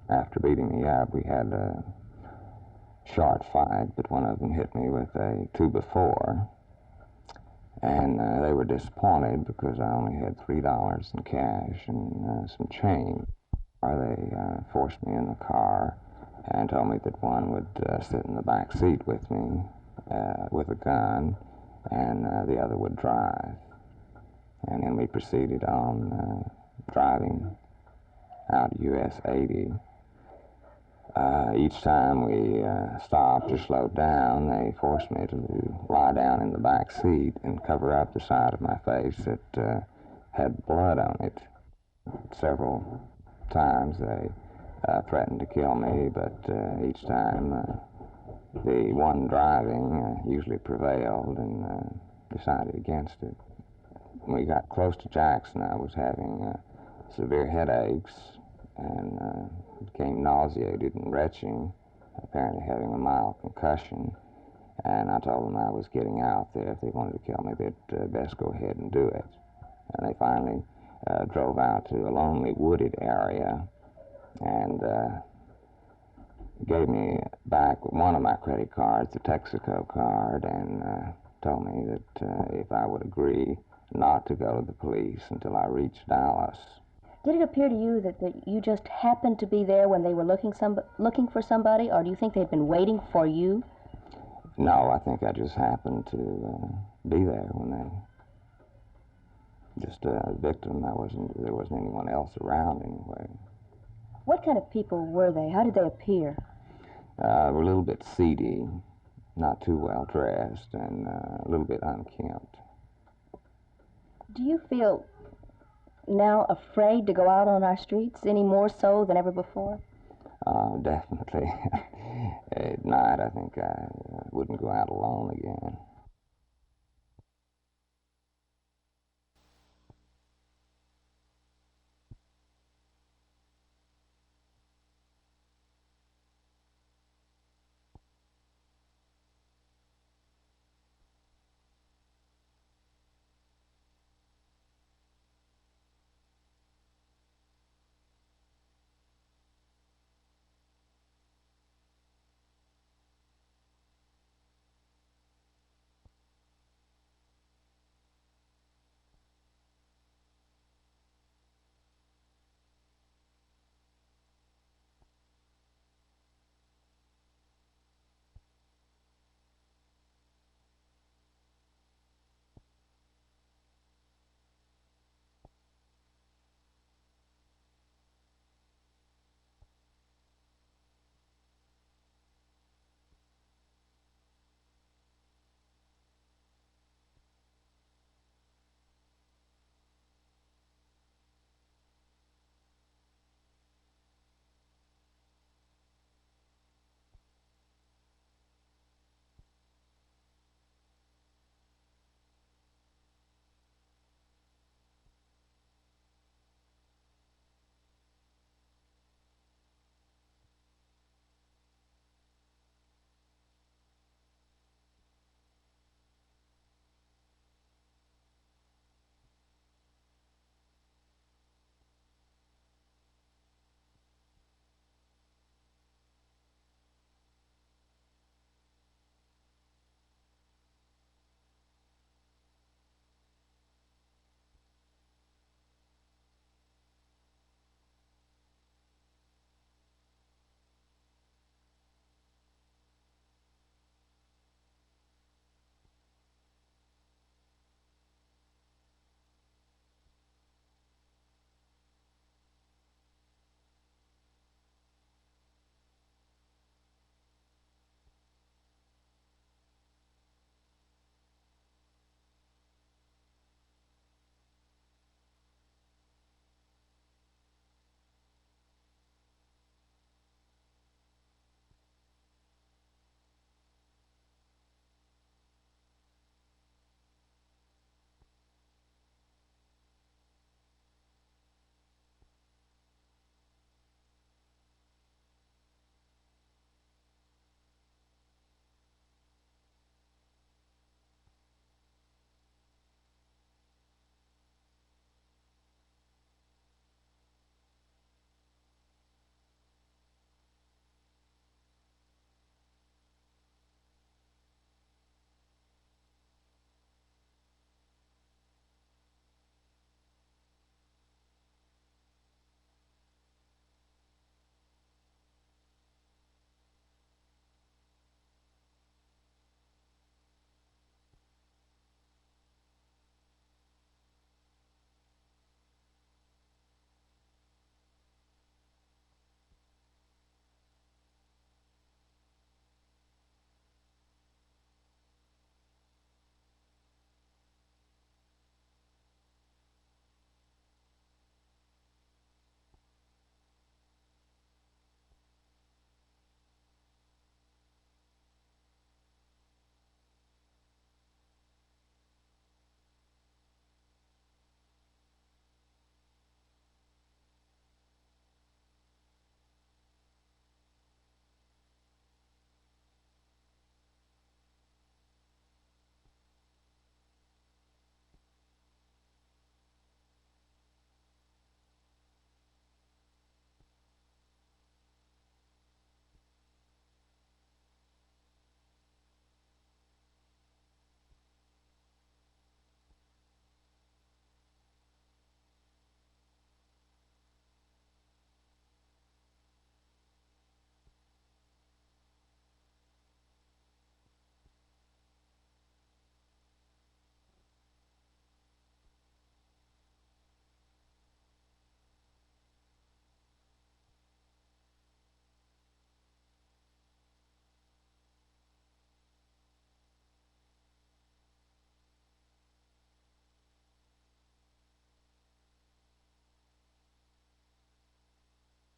after beating me up, we had a short fight, but one of them hit me with a 2x4, and they were disappointed because I only had $3 in cash and some change. They forced me in the car and told me that one would sit in the back seat with me with a gun, and the other would drive. And then we proceeded on driving out US 80. Each time we stopped or slowed down, they forced me to lie down in the back seat and cover up the side of my face that had blood on it. Several times they threatened to kill me, but each time the one driving usually prevailed and decided against it. When we got close to Jackson, I was having severe headaches and became nauseated and retching, apparently having a mild concussion. And I told them I was getting out there. If they wanted to kill me, they'd best go ahead and do it. And they finally drove out to a lonely wooded area and gave me back one of my credit cards, the Texaco card, and told me that if I would agree not to go to the police until I reached Dallas. Did it appear to you that you just happened to be there when they were looking for somebody, or do you think they'd been waiting for you? No, I think I just happened to be there when they just a victim. There wasn't anyone else around anyway. What kind of people were they? How did they appear? Were a little bit seedy, not too well dressed, and a little bit unkempt. Do you feel now afraid to go out on our streets any more so than ever before? Definitely. At night, I think I wouldn't go out alone again.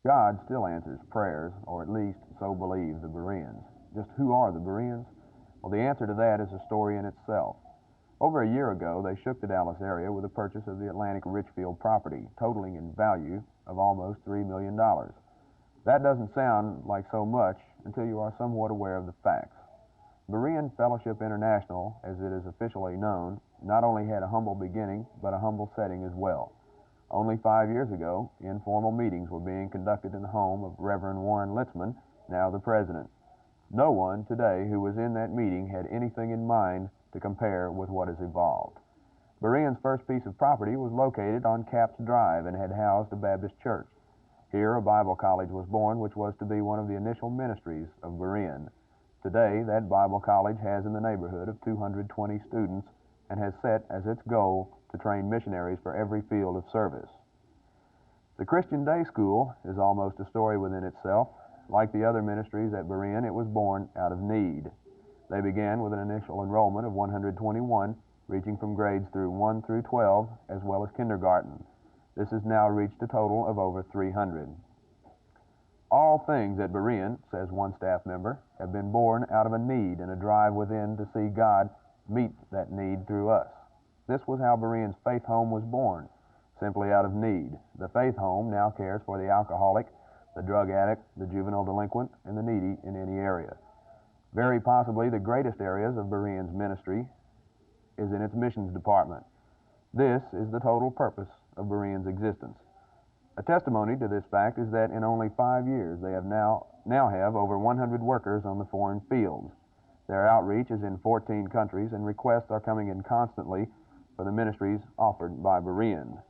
God still answers prayers, or at least so believe the Bereans. Just who are the Bereans? Well, the answer to that is a story in itself. Over a year ago, they shook the Dallas area with the purchase of the Atlantic Richfield property, totaling in value of almost $3 million. That doesn't sound like so much until you are somewhat aware of the facts. Berean Fellowship International, as it is officially known, not only had a humble beginning, but a humble setting as well. Only 5 years ago, informal meetings were being conducted in the home of Reverend Warren Litzman, now the president. No one today who was in that meeting had anything in mind to compare with what has evolved. Berean's first piece of property was located on Capps Drive and had housed a Baptist church. Here a Bible college was born, which was to be one of the initial ministries of Berean. Today, that Bible college has in the neighborhood of 220 students and has set as its goal to train missionaries for every field of service. The Christian Day School is almost a story within itself. Like the other ministries at Berean, it was born out of need. They began with an initial enrollment of 121, reaching from grades through 1 through 12, as well as kindergarten. This has now reached a total of over 300. All things at Berean, says one staff member, have been born out of a need and a drive within to see God meet that need through us. This was how Berean's Faith Home was born, simply out of need. The Faith Home now cares for the alcoholic, the drug addict, the juvenile delinquent, and the needy in any area. Very possibly the greatest areas of Berean's ministry is in its missions department. This is the total purpose of Berean's existence. A testimony to this fact is that in only 5 years they now have over 100 workers on the foreign fields. Their outreach is in 14 countries, and requests are coming in constantly for the ministries offered by Berean.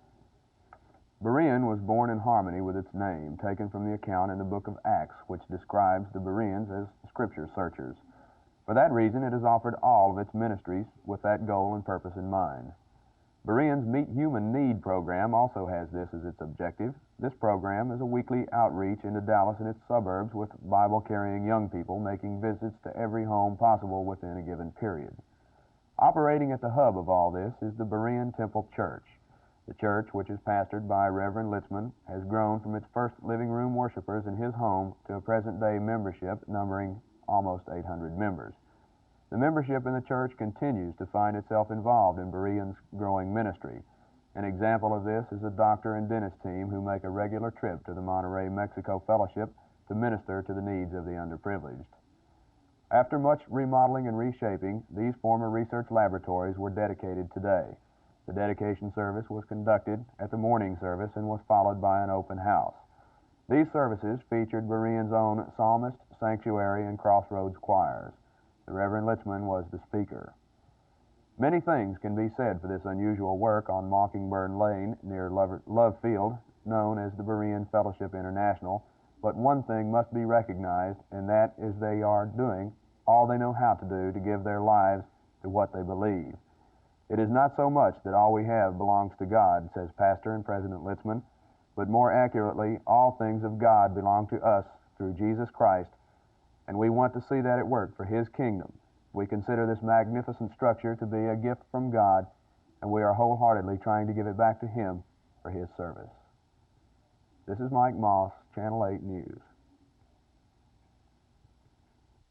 Berean was born in harmony with its name, taken from the account in the book of Acts, which describes the Bereans as scripture searchers. For that reason, it has offered all of its ministries with that goal and purpose in mind. Berean's Meet Human Need program also has this as its objective. This program is a weekly outreach into Dallas and its suburbs with Bible-carrying young people making visits to every home possible within a given period. Operating at the hub of all this is the Berean Temple Church. The church, which is pastored by Reverend Litzman, has grown from its first living room worshipers in his home to a present-day membership numbering almost 800 members. The membership in the church continues to find itself involved in Berean's growing ministry. An example of this is a doctor and dentist team who make a regular trip to the Monterrey, Mexico Fellowship to minister to the needs of the underprivileged. After much remodeling and reshaping, these former research laboratories were dedicated today. The dedication service was conducted at the morning service and was followed by an open house. These services featured Berean's own psalmist, sanctuary, and crossroads choirs. The Reverend Litzman was the speaker. Many things can be said for this unusual work on Mockingbird Lane near Love Field, known as the Berean Fellowship International, but one thing must be recognized, and that is they are doing all they know how to do to give their lives to what they believe. It is not so much that all we have belongs to God, says Pastor and President Litzman, but more accurately, all things of God belong to us through Jesus Christ, and we want to see that at work for His kingdom. We consider this magnificent structure to be a gift from God, and we are wholeheartedly trying to give it back to Him for His service. This is Mike Moss, Channel 8 News.